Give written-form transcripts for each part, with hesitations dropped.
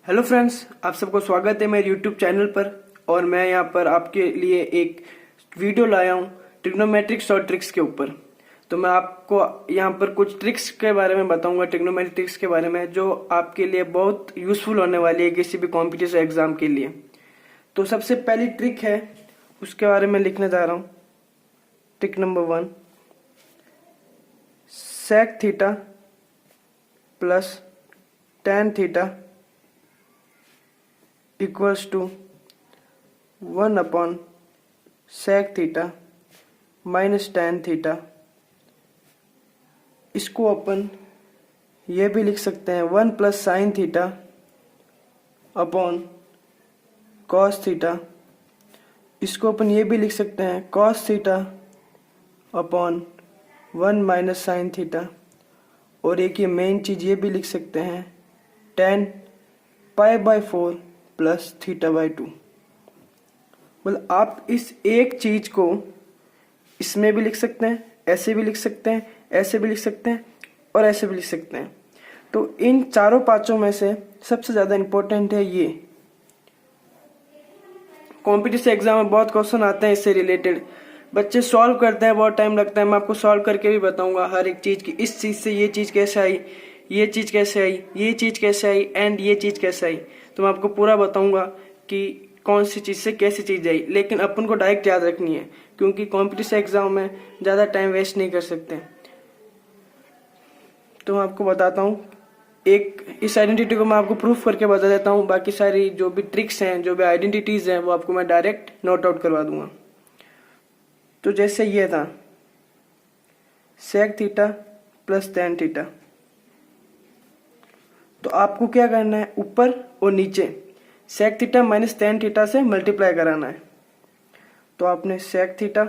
Hello friends, आप सबको स्वागत है मेरे यूट्यूब चैनल पर। और मैं यहाँ पर आपके लिए एक वीडियो लाया हूँ ट्रिग्नोमेट्रिक्स और ट्रिक्स के ऊपर। तो मैं आपको यहाँ पर कुछ ट्रिक्स के बारे में बताऊंगा, ट्रिग्नोमेट्रिक्स के बारे में, जो आपके लिए बहुत यूजफुल होने वाली है किसी भी कॉम्पिटिटिव एग्जाम के लिए। तो सबसे पहली ट्रिक है, उसके बारे में लिखने जा रहा हूँ। Trick number 1, sec theta plus tan theta equals to 1 sec theta minus tan theta. इसको अपन ये भी लिख सकते हैं 1 sin theta upon cos theta. इसको अपन ये भी लिख सकते हैं cos theta upon 1 sin theta. और एक ये मेन चीज ये भी लिख सकते हैं tan π/4 प्लस θ/2। मतलब आप इस एक चीज को इसमें भी लिख सकते हैं, ऐसे भी लिख सकते हैं, ऐसे भी लिख सकते हैं और ऐसे भी लिख सकते हैं। तो इन चारों पांचों में से सबसे ज्यादा इंपॉर्टेंट है ये। कॉम्पिटिटिव एग्जाम में बहुत क्वेश्चन आते हैं इससे रिलेटेड, बच्चे सॉल्व करते हैं, बहुत टाइम लगता है। मैं आपको सॉल्व करके भी बताऊंगा हर एक चीज की, इस चीज से ये चीज कैसे आई, ये चीज कैसे आई, ये चीज कैसे आई एंड ये चीज कैसे आई। तो मैं आपको पूरा बताऊंगा कि कौन सी चीज से कैसी चीज आई। लेकिन अपन को डायरेक्ट याद रखनी है, क्योंकि कॉम्पिटिटिव एग्जाम में ज्यादा टाइम वेस्ट नहीं कर सकते। तो मैं आपको बताता हूँ, एक इस आइडेंटिटी को मैं आपको प्रूफ करके बता देता हूँ। बाकी सारी जो भी ट्रिक्स हैं, जो भी आइडेंटिटीज हैं, वो आपको मैं डायरेक्ट नोट आउट करवा दूंगा। तो जैसे ये था sec theta plus tan theta, तो आपको क्या करना है, ऊपर और नीचे sec theta minus tan theta से मल्टीप्लाई कराना है। तो आपने sec theta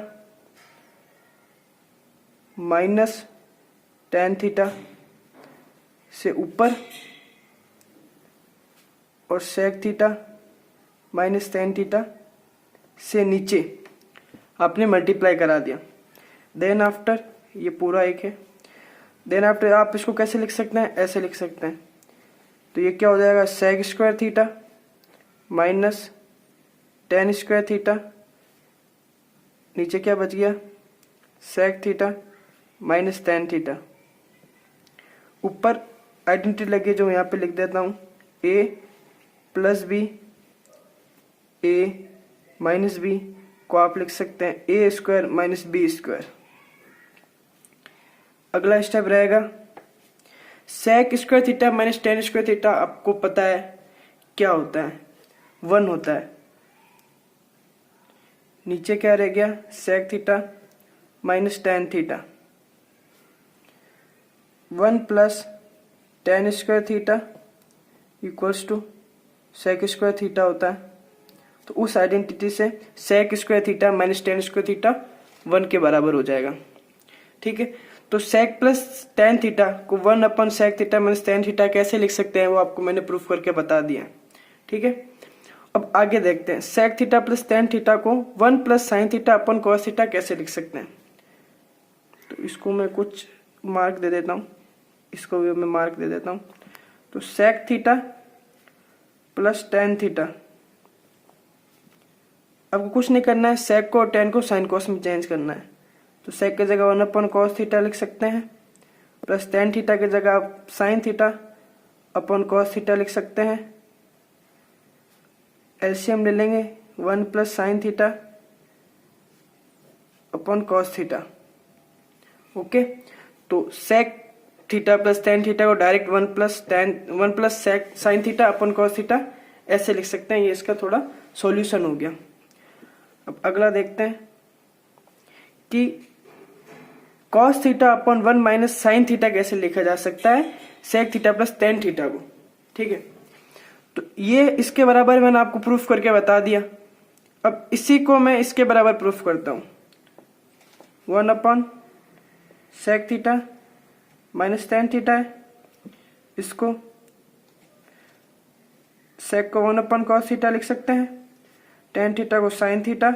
minus tan theta से ऊपर और sec theta minus tan theta से नीचे आपने मल्टीप्लाई करा दिया। देन आफ्टर ये पूरा एक है। देन आफ्टर आप इसको कैसे लिख सकते हैं, ऐसे लिख सकते हैं। तो ये क्या हो जाएगा, sec square theta minus tan square theta, नीचे क्या बच गया, sec theta minus tan theta. ऊपर आइडेंटिटी लगी जो यहाँ पे लिख देता हूँ, a plus b, a minus b को आप लिख सकते हैं a square minus b square. अगला स्टेप रहेगा sec square theta minus tan square theta. आपको पता है क्या होता है, 1 होता है। नीचे क्या रह गया, sec theta minus tan theta. 1 plus tan square theta equals to sec square theta होता है। तो उस आइडेंटिटी से sec square theta minus tan square theta 1 के बराबर हो जाएगा। ठीक है, तो सेक प्लस tan थीटा को 1 sec theta minus tan theta कैसे लिख सकते हैं, वो आपको मैंने प्रूफ करके बता दिया। ठीक है, अब आगे देखते हैं sec theta plus tan theta को 1 sin थीटा अपन cos थीटा कैसे लिख सकते हैं। तो इसको मैं कुछ मार्क दे देता हूँ, इसको भी मैं मार्क दे देता हूँ। तो sec theta plus tan theta, आपको कुछ नहीं करना है, सेक को और tan को साइन cos में चेंज करना है। तो सेक की जगह 1 cos थीटा लिख सकते हैं, प्लस tan थीटा की जगह आप साइन थीटा अपन cos थीटा लिख सकते हैं। एलसीएम ले लेंगे, 1 sin थीटा अपन cos थीटा। ओके, तो sec theta plus tan theta को डायरेक्ट 1 सेक साइन थीटा अपन cos थीटा ऐसे लिख सकते हैं। ये इसका थोड़ा सॉल्यूशन हो गया। अब अगला देखते हैं कि cos theta upon 1 sin theta कैसे लिखा जा सकता है sec theta plus tan theta को। ठीक है, तो ये इसके बराबर मैंने आपको प्रूफ करके बता दिया। अब इसी को मैं इसके बराबर प्रूफ करता हूं, 1 sec theta minus tan theta है, इसको सेक को 1 cos थीटा लिख सकते हैं, tan थीटा को साइन थीटा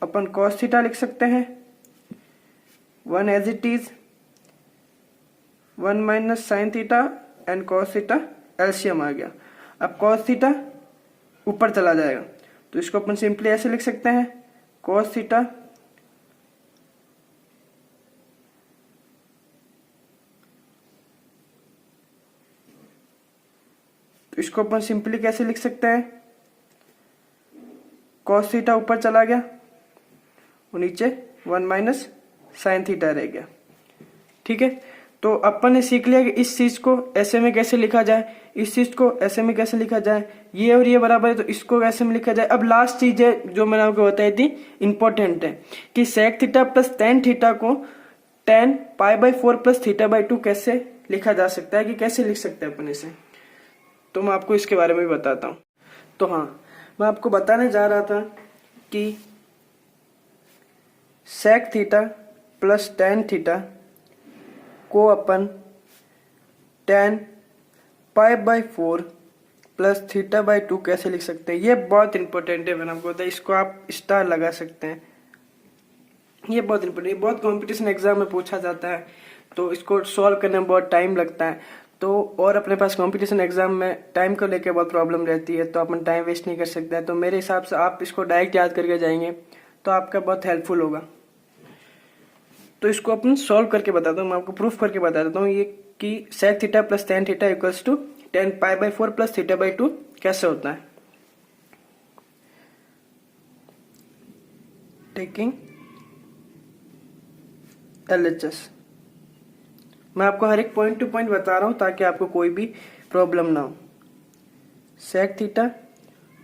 अपन cos थीटा लिख सकते हैं। 1 as it is, 1 sin theta and cos theta LCM आ गया। अब कॉस थीटा ऊपर चला जाएगा, तो इसको अपन सिंपली ऐसे लिख सकते हैं, कॉस थीटा तो इसको अपन सिंपली कैसे लिख सकते हैं, कॉस थीटा ऊपर चला गया और नीचे 1 माइनस साइन थीटा रह गया। ठीक है, तो अपन ने सीख लिया कि इस चीज को ऐसे में कैसे लिखा जाए, इस चीज को ऐसे में कैसे लिखा जाए, ये और ये बराबर है तो इसको ऐसे में लिखा जाए। अब लास्ट चीज है जो मैंने आपको बताई थी, इंपॉर्टेंट है कि sec theta plus tan theta को tan pi by 4 plus theta by 2 कैसे लिखा जा सकता है, कि कैसे लिख सकते हैं अपन इसे। तो मैं आपको इसके बारे में भी बताता हूँ। तो हाँ, मैं आपको बताने जा रहा था कि sec theta plus tan theta को अपन tan pi by 4 plus theta by 2 कैसे लिख सकते हैं। ये बहुत इंपॉर्टेंट है, मैंने आपको बताया, इसको आप स्टार लगा सकते हैं। ये बहुत इंपॉर्टेंट, बहुत कंपटीशन एग्जाम में पूछा जाता है, तो इसको सॉल्व करने में बहुत टाइम लगता है। तो और अपने पास कंपटीशन एग्जाम में टाइम को लेकर बहुत प्रॉब्लम रहती है, तो अपन टाइम वेस्ट नहीं कर सकते हैं। तो मेरे हिसाब से आप इसको डायरेक्ट याद करके जाएंगे तो आपका बहुत हेल्पफुल होगा। तो इसको अपन सॉल्व करके बताता हूँ, मैं आपको प्रूफ करके बता देता हूँ ये कि sec theta plus tan theta equals to tan pi by 4 plus theta by 2 कैसे होता है। टेकिंग LHS, मैं आपको हर एक पॉइंट टू पॉइंट बता रहा हूं ताकि आपको कोई भी प्रॉब्लम ना हो। Sec theta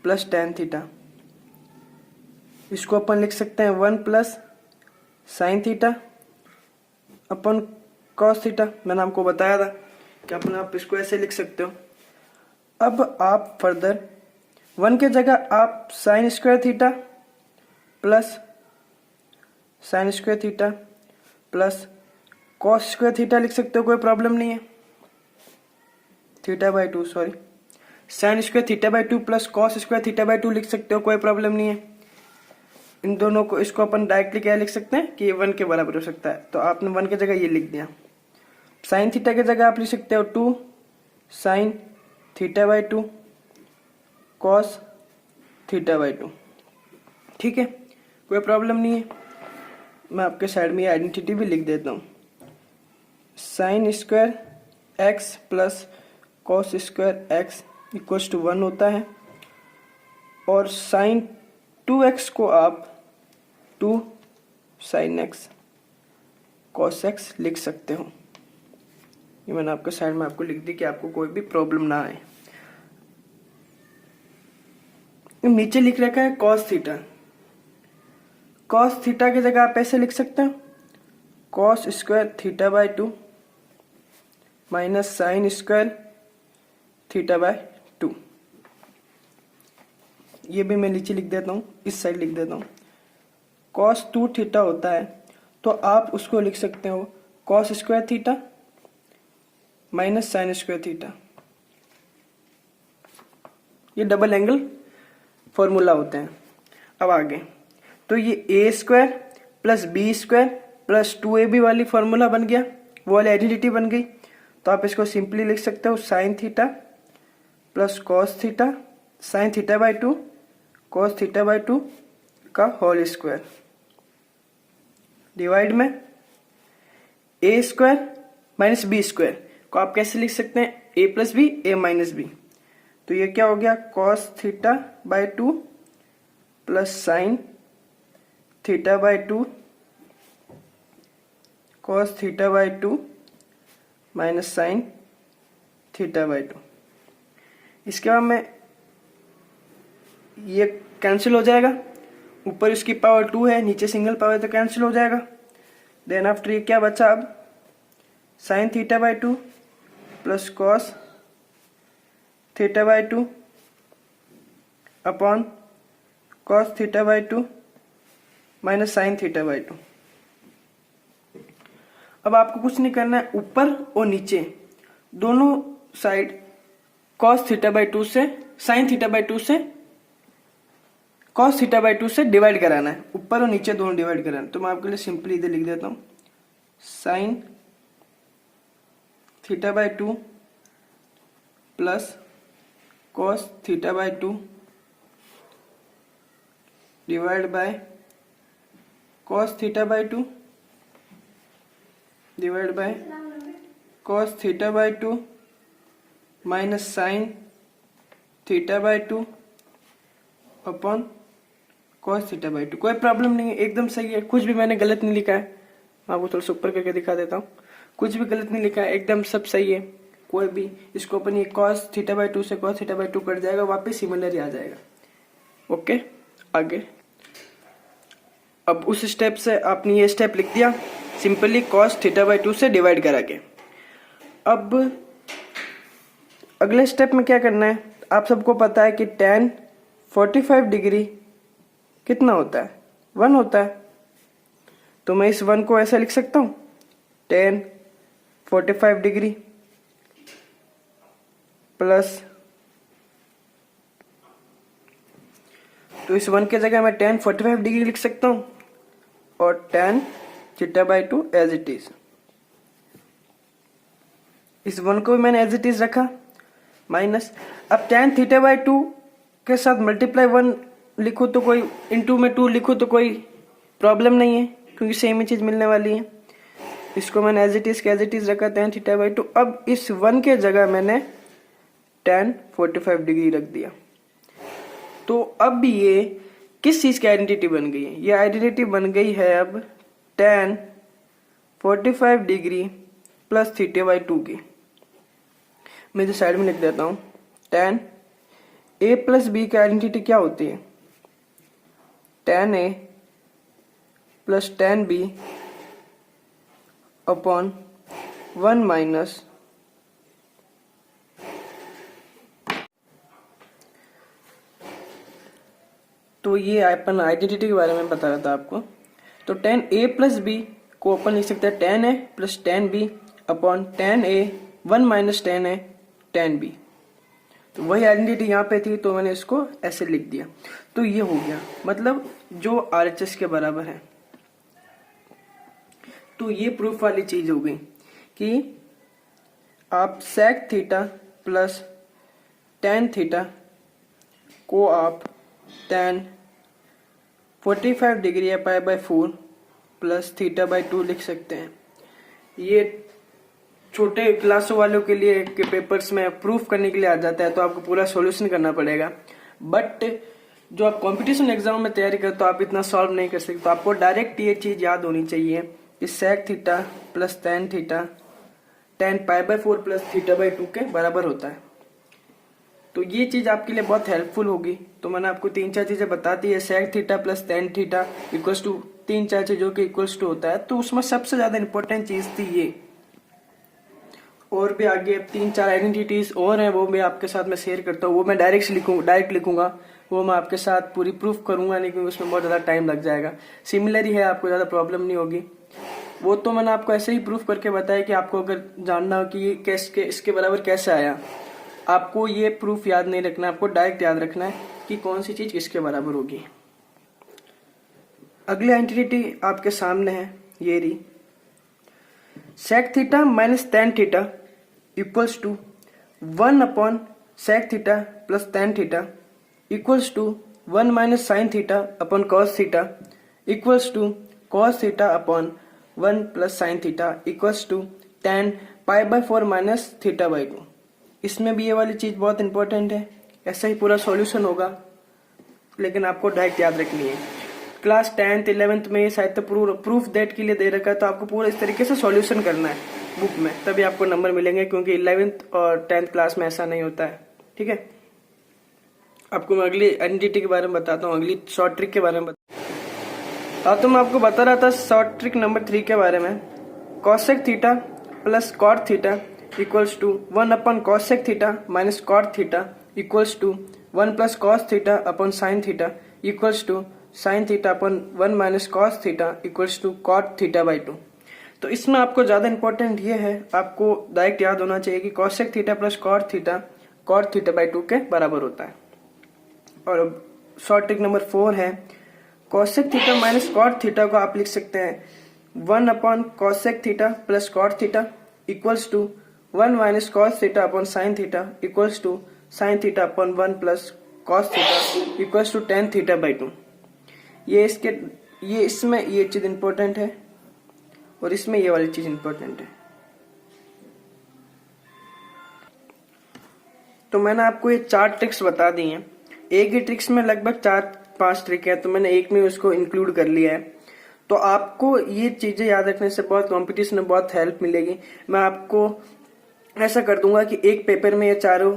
plus tan theta, इसको अपन लिख सकते हैं 1 plus sine theta upon cos theta. मैंने आपको बताया था कि अपन आप इसको ऐसे लिख सकते हो। अब आप फर्दर 1 के जगह आप sign square theta plus sign square theta plus cos square theta लिख सकते हो, कोई प्रॉब्लम नहीं है। Theta by 2 sorry sine square theta by 2 plus cos square theta by 2 लिख सकते हो, कोई प्रॉब्लम नहीं है। इन दोनों को इसको अपन डायरेक्टली क्या लिख सकते हैं कि ये 1 के बराबर हो सकता है, तो आपने 1 की जगह ये लिख दिया। साइन थीटा की जगह आप लिख सकते हो 2 sine theta by 2 cos theta by 2। ठीक है, कोई प्रॉब्लम नहीं है। मैं आपके साइड में ये आइडेंटिटी भी लिख देता हूँ, sine square x plus cos square x equals to 1 होता है, और साइन 2x को आप 2 साइन एक्स कॉस एक्स लिख सकते हो। ये मैंने आपके साइड में आपको लिख दी कि आपको कोई भी प्रॉब्लम ना आए। नीचे लिख रखा है कॉस थीटा, कॉस थीटा की जगह आप ऐसे लिख सकते हो cos square theta by 2 minus sine square theta by 2। ये भी मैं नीचे लिख देता हूँ, इस साइड लिख देता हूँ। कॉस 2 थीटा होता है तो आप उसको लिख सकते हो cos square theta minus sine square theta. ये डबल एंगल फॉर्मूला होते हैं। अब आगे तो ये a square plus b square plus 2ab वाली फॉर्मूला बन गया, वो वाली आइडेंटिटी बन गई। तो आप इसको सिंपली लिख सकते हो sine theta plus cos theta sine theta by 2 cos theta by 2 का होल स्क्वायर डिवाइड में ए स्क्वायर माइनस बी स्क्वायर को आप कैसे लिख सकते हैं ए प्लस बी ए माइनस बी। तो ये क्या हो गया cos theta by 2 plus sine theta by 2 cos theta by 2 minus sine theta by 2। इसके बाद में ये कैंसिल हो जाएगा, ऊपर इसकी पावर 2 है नीचे सिंगल पावर तो कैंसिल हो जाएगा। देन आफ्टर ये क्या बचा अब sine theta by 2 plus cos theta by 2 upon cos theta by 2 minus sine theta by 2। अब आपको कुछ नहीं करना है, ऊपर और नीचे दोनों साइड कॉस थीटा बाई 2 से साइन थीटा बाई 2 से कॉस थीटा बाई 2 से डिवाइड कराना है, ऊपर और नीचे दोनों डिवाइड कराना है। तो मैं आपके लिए सिंपली इधर लिख देता हूं sine theta by 2 plus cos theta by 2 divide by cos theta by 2 divide by cos theta by 2 minus sine theta by 2 upon cos theta by 2। कोई प्रॉब्लम नहीं है, एकदम सही है, कुछ भी मैंने गलत नहीं लिखा है। मैं आपको थोड़ा सा ऊपर करके दिखा देता हूँ, कुछ भी गलत नहीं लिखा है, एकदम सब सही है। कोई भी इसको अपन ये cos थीटा बाय 2 से cos थीटा बाय 2 कट जाएगा, वापस सिमिलर ही आ जाएगा। ओके, आगे अब उस स्टेप से आपने ये स्टेप लिख दिया सिंपली cos थीटा बाय 2 से डिवाइड करा के। अब अगले स्टेप में क्या करना है, आप सबको पता है कि tan 45 डिग्री कितना होता है, 1 होता है। तो मैं इस 1 को ऐसा लिख सकता हूं, tan 45 डिग्री प्लस, तो इस 1 के जगह मैं tan 45 डिग्री लिख सकता हूं और tan theta by 2 as it is. इस 1 को भी मैंने एज इट इज रखा माइनस, अब tan थीटा बाय 2 के साथ मल्टीप्लाई 1 लिखो तो कोई, इंटू में 2 लिखो तो कोई प्रॉब्लम नहीं है क्योंकि सेम ही चीज मिलने वाली है। इसको मैंने एज इट इज रखा tan थीटा बाय 2। अब इस 1 के जगह मैंने tan 45 डिग्री रख दिया। तो अब ये किस चीज की आइडेंटिटी बन गई है, ये आइडेंटिटी बन गई है अब tan 45 degree plus theta by 2 की। मैं जो साइड में लिख देता हूं, tan a प्लस बी की आइडेंटिटी क्या होती है, tan a plus tan b upon 1 minus तो ये अपन आइडेंटिटी के बारे में बता रहा था आपको। तो tan a प्लस बी को अपन लिख सकते हैं tan a plus tan b upon tan a 1 minus tan a tan b। तो वही आइडेंटिटी यहाँ पे थी तो मैंने इसको ऐसे लिख दिया। तो ये हो गया, मतलब जो RHS के बराबर है। तो ये प्रूफ वाली चीज हो गई कि आप sec theta plus tan theta को आप tan 45 डिग्री या पाई बाय 4 प्लस थीटा बाय 2 लिख सकते हैं। ये छोटे क्लासों वालों के लिए के पेपर्स में प्रूफ करने के लिए आ जाता है तो आपको पूरा सॉल्यूशन करना पड़ेगा। बट जो आप कंपटीशन एग्जाम में तैयारी करते हो आप इतना सॉल्व नहीं कर सकते। तो आपको डायरेक्ट ये चीज याद होनी चाहिए कि sec theta plus tan theta tan pi by 4 plus theta by 2 के बराबर होता है। तो ये चीज आपके लिए बहुत हेल्पफुल होगी। तो मैंने आपको 3-4 चीजें बता दी है, sec theta plus tan theta equals to 3-4 चीजों के इक्वल्स टू होता है। तो उसमें सबसे ज्यादा इंपॉर्टेंट चीज थी ये। और भी आगे 3-4 आइडेंटिटीज और हैं, वो मैं आपके साथ में शेयर करता हूँ। वो मैं डायरेक्ट लिखूंगा, वो मैं आपके साथ पूरी प्रूफ करूंगा नहीं क्योंकि उसमें बहुत ज्यादा टाइम लग जाएगा। सिमिलर ही है, आपको ज्यादा प्रॉब्लम नहीं होगी। वो तो मैंने आपको ऐसे ही प्रूफ करके बताया कि आपको अगर जानना हो कि ये इसके बराबर कैसे आया, आपको ये प्रूफ याद नहीं रखना, आपको डायरेक्ट याद रखना है कि कौन सी चीज किसके बराबर होगी। अगली आइडेंटिटी आपके सामने है, ये रही sec theta minus tan theta equals to 1 upon sec theta plus tan theta equals to 1 minus sine theta upon cos theta equals to cos theta upon 1 plus sine theta equals to tan pi by 4 minus theta by 2। इसमें भी ये वाली चीज बहुत important है। ऐसा ही पूरा solution होगा, लेकिन आपको डायरेक्ट याद रखनी है। क्लास 10th 11th में ये शायद तो प्रूफ दैट के लिए दे रखा है, तो आपको पूरा इस तरीके से सॉल्यूशन करना है बुक में, तभी आपको नंबर मिलेंगे। क्योंकि 11th और 10th क्लास में ऐसा नहीं होता है। ठीक है, आपको मैं अगली आइडेंटिटी के बारे में बताता हूँ, अगली शॉर्ट ट्रिक के बारे में तो मैं आपको बता रहा था शॉर्ट ट्रिक नंबर 3 के बारे में। cosec theta plus cot theta equals to 1 upon cosec theta minus cot theta equals to 1 plus cos theta upon sin theta equals to sin theta upon 1 minus cos theta equals to cot theta by 2। तो इसमें आपको ज्यादा important ये है, आपको direct याद होना चाहिए कि cosec theta plus cot theta by 2 के बराबर होता है। और अब शॉर्ट ट्रिक नंबर 4 है, cosec theta minus cot theta को आप लिख सकते हैं 1 upon cosec theta plus cot theta equals to 1 minus cos theta upon sin theta equals to sine theta upon 1 plus cos theta equals to tan theta by 2। ये इसमें ये चीज important है और इसमें ये वाली चीज इंपॉर्टेंट है। तो मैंने आपको ये 4 ट्रिक्स बता दी हैं। एक ही ट्रिक्स में लगभग 4-5 ट्रिक है, तो मैंने एक में उसको इंक्लूड कर लिया है। तो आपको ये चीजें याद रखने से बहुत कंपटीशन में बहुत हेल्प मिलेगी। मैं आपको ऐसा कर दूंगा कि एक पेपर में ये चारों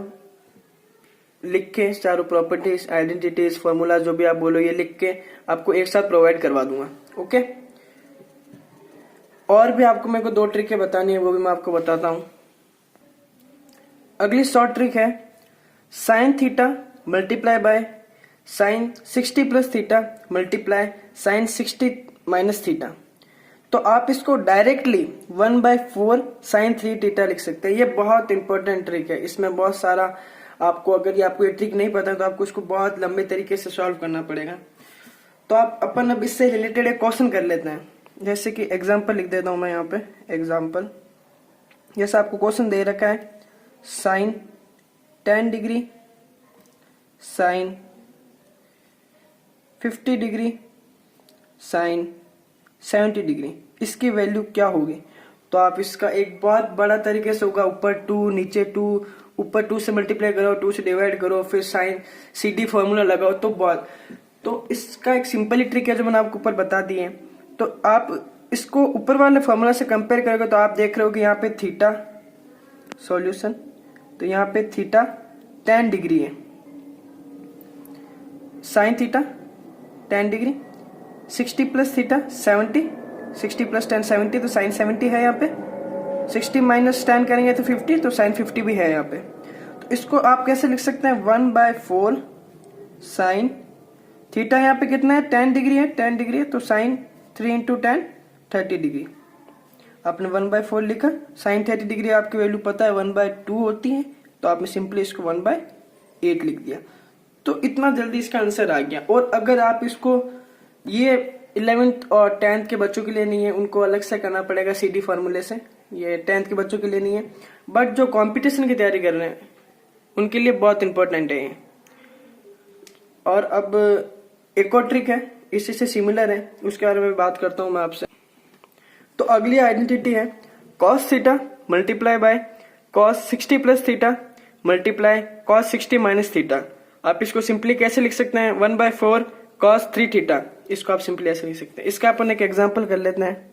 लिख के, चारों प्रॉपर्टीज, आइडेंटिटीज, फॉर्मूला, जो भी आप बोलो, ये लिख के आपको एक साथ प्रोवाइड करवा दूंगा। ओके। और भी आपको मेरे को 2 ट्रिकें बतानी है, वो भी मैं आपको बताता हूं। अगली शॉर्ट ट्रिक है sine theta multiply by sine 60 plus theta multiply sine 60 minus theta. तो आप इसको डायरेक्टली 1/4 साइन 3 थीटा लिख सकते हैं। ये बहुत इंपॉर्टेंट ट्रिक है। इसमें बहुत सारा आपको, अगर आपको ये ट्रिक नहीं पता तो आपको इसको बहुत लंबे तरीके से सॉल्व करना पड़ेगा। तो आप अपन अब इससे रिलेटेड एक क्वेश्चन कर लेते हैं। जैसे कि एग्जांपल लिख देता हूं मैं यहाँ पे। एग्जांपल जैसे आपको क्वेश्चन दे रखा है sine 10 degree sine 50 degree sine 70 degree, इसकी वैल्यू क्या होगी। तो आप इसका एक बहुत बड़ा तरीके से होगा, ऊपर 2 नीचे 2, ऊपर 2 से मल्टीप्लाई करो, 2 से डिवाइड करो, फिर साइन CD फॉर्मूला लगाओ। तो इसका एक सिंपल ट्रिक है जो मैंने आपको ऊपर बता दी है। तो आप इसको ऊपर वाले फॉर्मूला से कंपेयर करोगे तो आप देख रहे हो कि यहाँ पे थीटा सॉल्यूशन, तो यहाँ पे थीटा 10 डिग्री है, sine theta 10 degree, 60 plus theta 70, 60 plus 10 70, तो साइन 70 है यहाँ पे। 60 माइनस 10 करेंगे तो 50, तो साइन 50 भी है यहाँ पे। तो इसको आप कैसे लिख सकते हैं 1/4 साइन थीटा, यहाँ पे कितना है 10 डिग्री है, 10 डिग्री है, तो साइन 3 इंटू 10 30 डिग्री। आपने 1/4 लिखा, साइन 30 डिग्री आपकी वैल्यू पता है 1/2 होती है, तो आपने सिंपली इसको 1/8 लिख दिया। तो इतना जल्दी इसका आंसर आ गया। और अगर आप इसको, ये 11th और 10th के बच्चों के लिए नहीं है, उनको अलग से करना पड़ेगा CD फॉर्मूले से, ये 10th के बच्चों के लिए नहीं है, बट जो कंपटीशन की तैयारी कर रहे हैं उनके लिए बहुत इंपॉर्टेंट है ये। और अब एक और ट्रिक है, इसी से सिमिलर है, उसके बारे में बात करता हूं मैं आपसे। तो अगली आइडेंटिटी है cos theta multiply bye cos 60 plus theta multiply cos 60 minus theta. आप इसको सिंपली कैसे लिख सकते हैं 1/4 cos 3 थीटा, इसको आप सिंपली ऐसे लिख सकते हैं। इसका अपन एक एग्जांपल कर लेते हैं।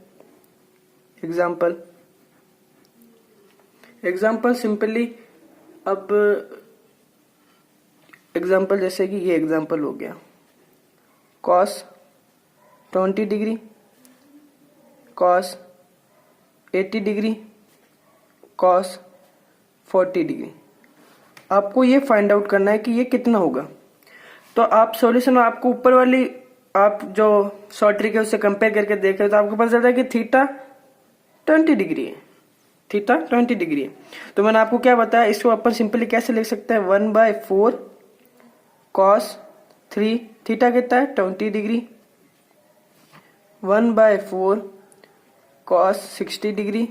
एग्जांपल सिंपली, अब एग्जांपल जैसे कि ये एग्जांपल हो गया cos 20 degree cos 80 degree cos 40 degree. आपको ये फाइंड आउट करना है कि ये कितना होगा। तो आप सॉल्यूशन में आपको ऊपर वाली, आप जो शॉर्ट ट्रिक है उससे कंपेयर करके देख रहे हो तो आपको पता चलता है कि थीटा 20 डिग्री है, थीटा 20 डिग्री है। तो मैंने आपको क्या बताया, इसको अपन सिंपली कैसे लिख सकते हैं 1/4 cos 3 थीटा कितना है 20 degree, 1/4 cos 60 degree,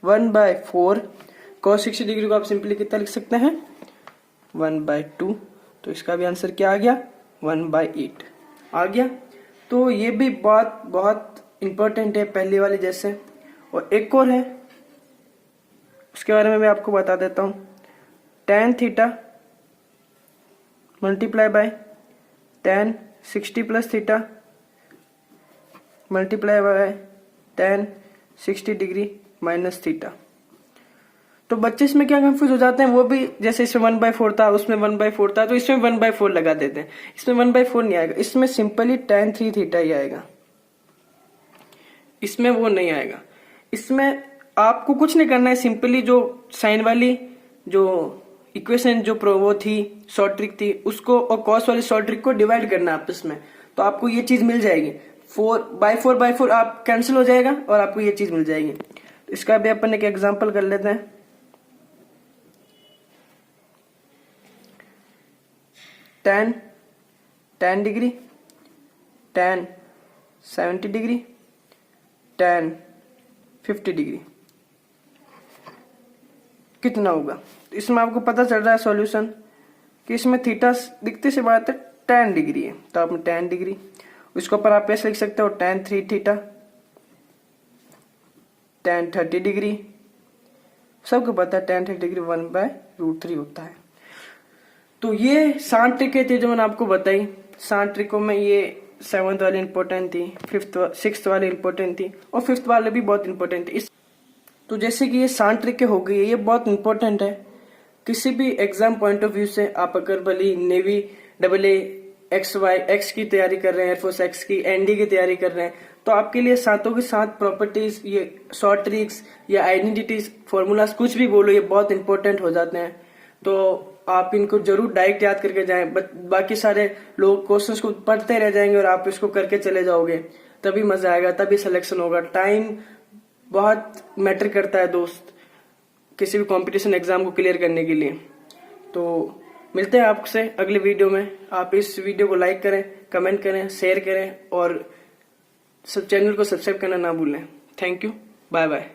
1/4 cos 60 degree को आप सिंपली कितना लिख सकते हैं 1/2। तो इसका भी आंसर क्या आ गया 1/8 आ गया। तो ये भी बहुत बहुत इंपॉर्टेंट है पहले वाले जैसे। और एक और है, उसके बारे में मैं आपको बता देता हूं। tan theta multiply bye tan 60 plus theta multiply bye tan 60 degree minus theta. तो बच्चे इसमें क्या कंफ्यूज हो जाते हैं, वो भी जैसे इसमें 1/4 था, उसमें 1/4 था, तो इसमें 1/4 लगा देते हैं। इसमें 1/4 नहीं आएगा, इसमें सिंपली tan 3 थीटा ही आएगा, इसमें वो नहीं आएगा। इसमें आपको कुछ नहीं करना है, सिंपली जो साइन वाली जो इक्वेशन जो वो थी, शॉर्ट ट्रिक थी, उसको और कॉस वाली शॉर्ट ट्रिक को डिवाइड करना आपस में, तो आपको ये चीज मिल जाएगी। 4/4 आप कैंसिल हो जाएगा और आपको ये चीज मिल जाएगी। तो इसका भी अपन एक एग्जांपल कर लेते हैं। tan degree, tan 70 degree, tan 50 degree. कितना होगा। इसमें आपको पता चल रहा है सॉल्यूशन कि इसमें थीटा दिखते से बात है 10 डिग्री है, तो आप 10 डिग्री उसके ऊपर आप ऐसे लिख सकते हो tan 3 थीटा, tan 30 डिग्री, सबको पता है tan 30 डिग्री 1/√3 होता है। तो ये 60 ट्रिकें थी जो मैंने आपको बताई। 60 ट्रिकों में ये 7th वाली इंपॉर्टेंट थी, 6th वाली इंपॉर्टेंट थी और 5th वाले भी बहुत इंपॉर्टेंट थी। तो जैसे कि ये 60 ट्रिकें हो गई है, ये बहुत इंपॉर्टेंट है किसी भी एग्जाम पॉइंट ऑफ व्यू से। आप अगर भले नेवी AA एक्स की तैयारी कर रहे हैं, एयरफोर्स एक्स की, एनडी की तैयारी कर रहे हैं, तो आपके लिए सातों के साथ प्रॉपर्टीज, ये शॉर्ट ट्रिक्स या आइडेंटिटीज, फॉर्मूलाज, कुछ भी बोलो, ये बहुत इंपॉर्टेंट हो जाते हैं। तो आप इनको जरूर डायरेक्ट याद करके जाएं। बाकी सारे लोग क्वेश्चंस को पढ़ते रह जाएंगे और आप इसको करके चले जाओगे, तभी मजा आएगा, तभी सिलेक्शन होगा। टाइम बहुत मैटर करता है दोस्त, किसी भी कंपटीशन एग्जाम को क्लियर करने के लिए। तो मिलते हैं आपसे अगले वीडियो में। आप इस वीडियो को लाइक करें, कमेंट करें, शेयर करें और चैनल को सब्सक्राइब करना ना भूलें। Thank you, bye bye.